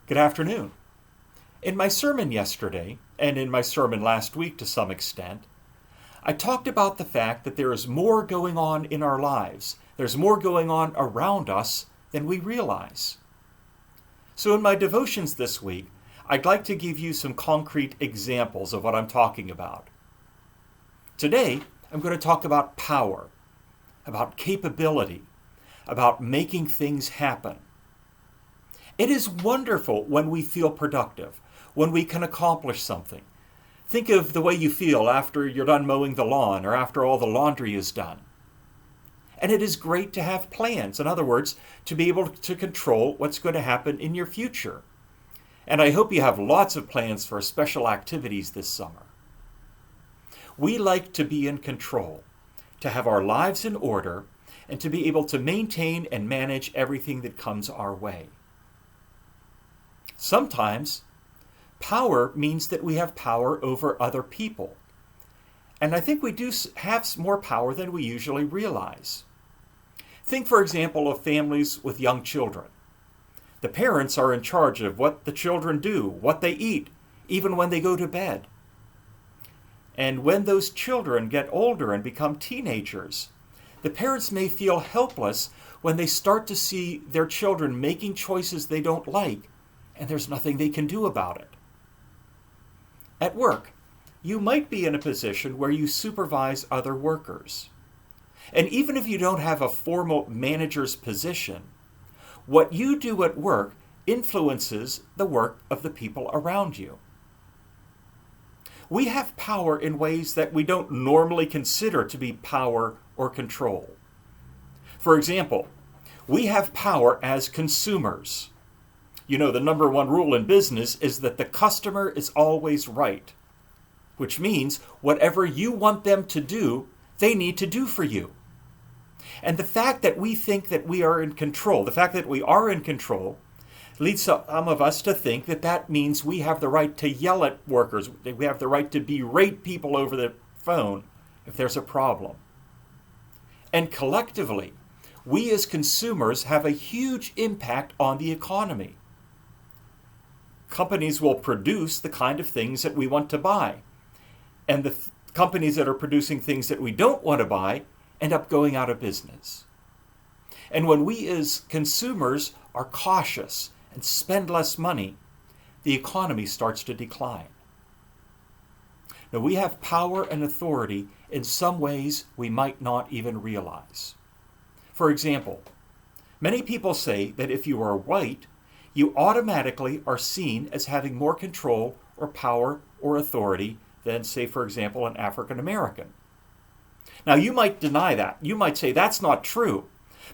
Good afternoon. In my sermon yesterday, and in my sermon last week to some extent, I talked about the fact that there is more going on in our lives. There's more going on around us than we realize. So in my devotions this week, I'd like to give you some concrete examples of what I'm talking about. Today, I'm going to talk about power, about capability, about making things happen. It is wonderful when we feel productive, when we can accomplish something. Think of the way you feel after you're done mowing the lawn or after all the laundry is done. And it is great to have plans. In other words, to be able to control what's going to happen in your future. And I hope you have lots of plans for special activities this summer. We like to be in control, to have our lives in order, and to be able to maintain and manage everything that comes our way. Sometimes, power means that we have power over other people. And I think we do have more power than we usually realize. Think, for example, of families with young children. The parents are in charge of what the children do, what they eat, even when they go to bed. And when those children get older and become teenagers, the parents may feel helpless when they start to see their children making choices they don't like, and there's nothing they can do about it. At work, you might be in a position where you supervise other workers. And even if you don't have a formal manager's position, what you do at work influences the work of the people around you. We have power in ways that we don't normally consider to be power or control. For example, we have power as consumers. You know, the number one rule in business is that the customer is always right, which means whatever you want them to do, they need to do for you. And the fact that we think that we are in control, leads some of us to think that that means we have the right to yell at workers, we have the right to berate people over the phone if there's a problem. And collectively, we as consumers have a huge impact on the economy. Companies will produce the kind of things that we want to buy. And the companies that are producing things that we don't want to buy end up going out of business. And when we as consumers are cautious and spend less money, the economy starts to decline. Now, we have power and authority in some ways we might not even realize. For example, many people say that if you are white, you automatically are seen as having more control or power or authority than, say, for example, an African American. Now, you might deny that. You might say that's not true.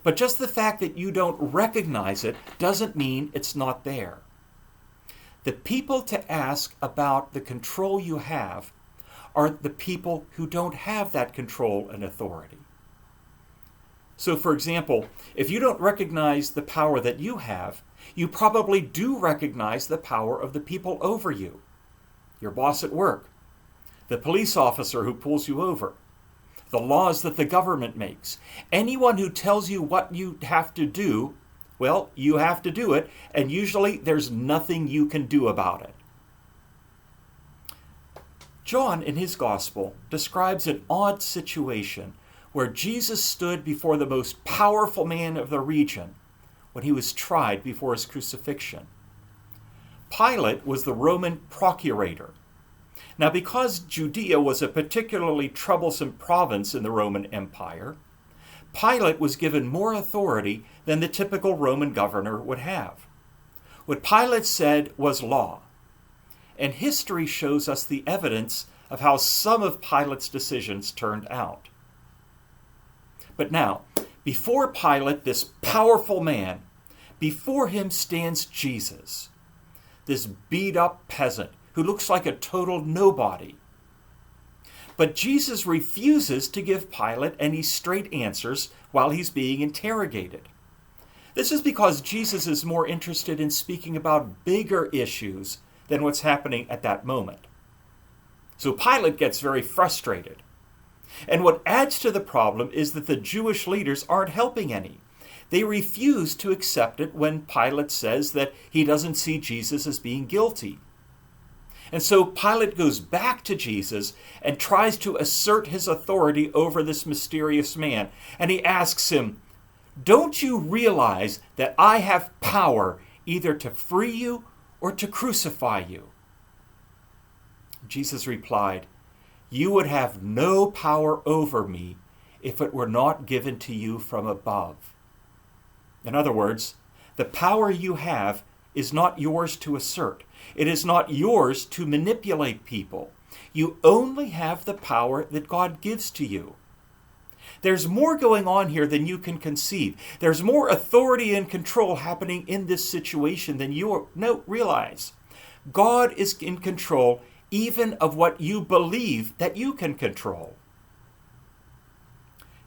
But just the fact that you don't recognize it doesn't mean it's not there. The people to ask about the control you have are the people who don't have that control and authority. So, for example, if you don't recognize the power that you have, you probably do recognize the power of the people over you. Your boss at work, the police officer who pulls you over, the laws that the government makes. Anyone who tells you what you have to do, well, you have to do it, and usually there's nothing you can do about it. John, in his gospel, describes an odd situation where Jesus stood before the most powerful man of the region when he was tried before his crucifixion. Pilate was the Roman procurator. Now, because Judea was a particularly troublesome province in the Roman Empire, Pilate was given more authority than the typical Roman governor would have. What Pilate said was law, and history shows us the evidence of how some of Pilate's decisions turned out. But now, before Pilate, this powerful man, before him stands Jesus, this beat-up peasant who looks like a total nobody. But Jesus refuses to give Pilate any straight answers while he's being interrogated. This is because Jesus is more interested in speaking about bigger issues than what's happening at that moment. So Pilate gets very frustrated. And what adds to the problem is that the Jewish leaders aren't helping any. They refuse to accept it when Pilate says that he doesn't see Jesus as being guilty. And so Pilate goes back to Jesus and tries to assert his authority over this mysterious man. And he asks him, "Don't you realize that I have power either to free you or to crucify you?" Jesus replied, "You would have no power over me if it were not given to you from above." In other words, the power you have is not yours to assert. It is not yours to manipulate people. You only have the power that God gives to you. There's more going on here than you can conceive. There's more authority and control happening in this situation than you realize. God is in control even of what you believe that you can control.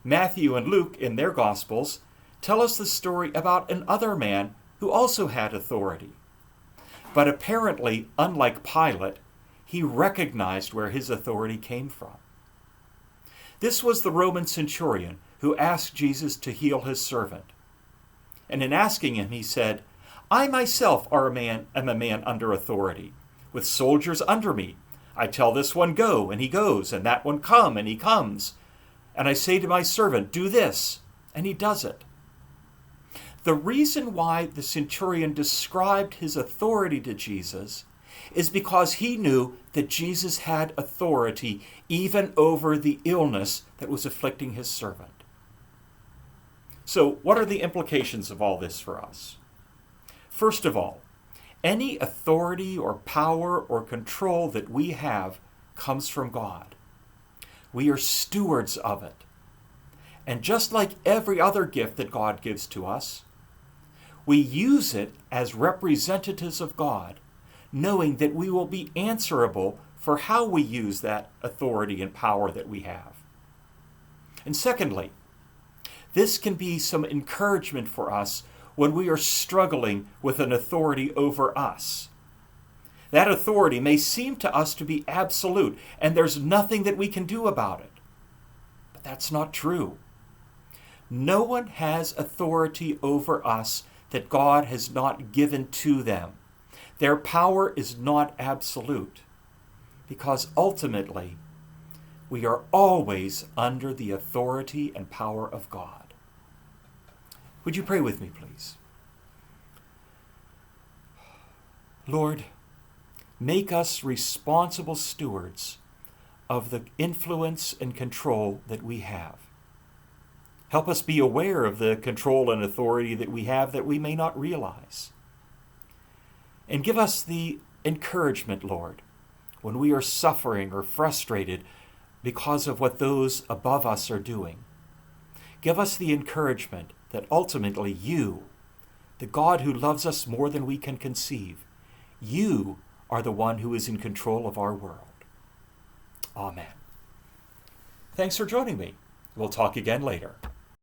Matthew and Luke, in their Gospels, tell us the story about another man who also had authority. But apparently, unlike Pilate, he recognized where his authority came from. This was the Roman centurion who asked Jesus to heal his servant. And in asking him, he said, "I myself am a man under authority, with soldiers under me. I tell this one, go, and he goes, and that one, come, and he comes. And I say to my servant, do this, and he does it." The reason why the centurion described his authority to Jesus is because he knew that Jesus had authority even over the illness that was afflicting his servant. So, what are the implications of all this for us? First of all, any authority or power or control that we have comes from God. We are stewards of it. And just like every other gift that God gives to us, we use it as representatives of God, knowing that we will be answerable for how we use that authority and power that we have. And secondly, this can be some encouragement for us when we are struggling with an authority over us. That authority may seem to us to be absolute, and there's nothing that we can do about it. But that's not true. No one has authority over us that God has not given to them. Their power is not absolute, because ultimately, we are always under the authority and power of God. Would you pray with me, please? Lord, make us responsible stewards of the influence and control that we have. Help us be aware of the control and authority that we have that we may not realize. And give us the encouragement, Lord, when we are suffering or frustrated because of what those above us are doing. Give us the encouragement that ultimately you, the God who loves us more than we can conceive, you are the one who is in control of our world. Amen. Thanks for joining me. We'll talk again later.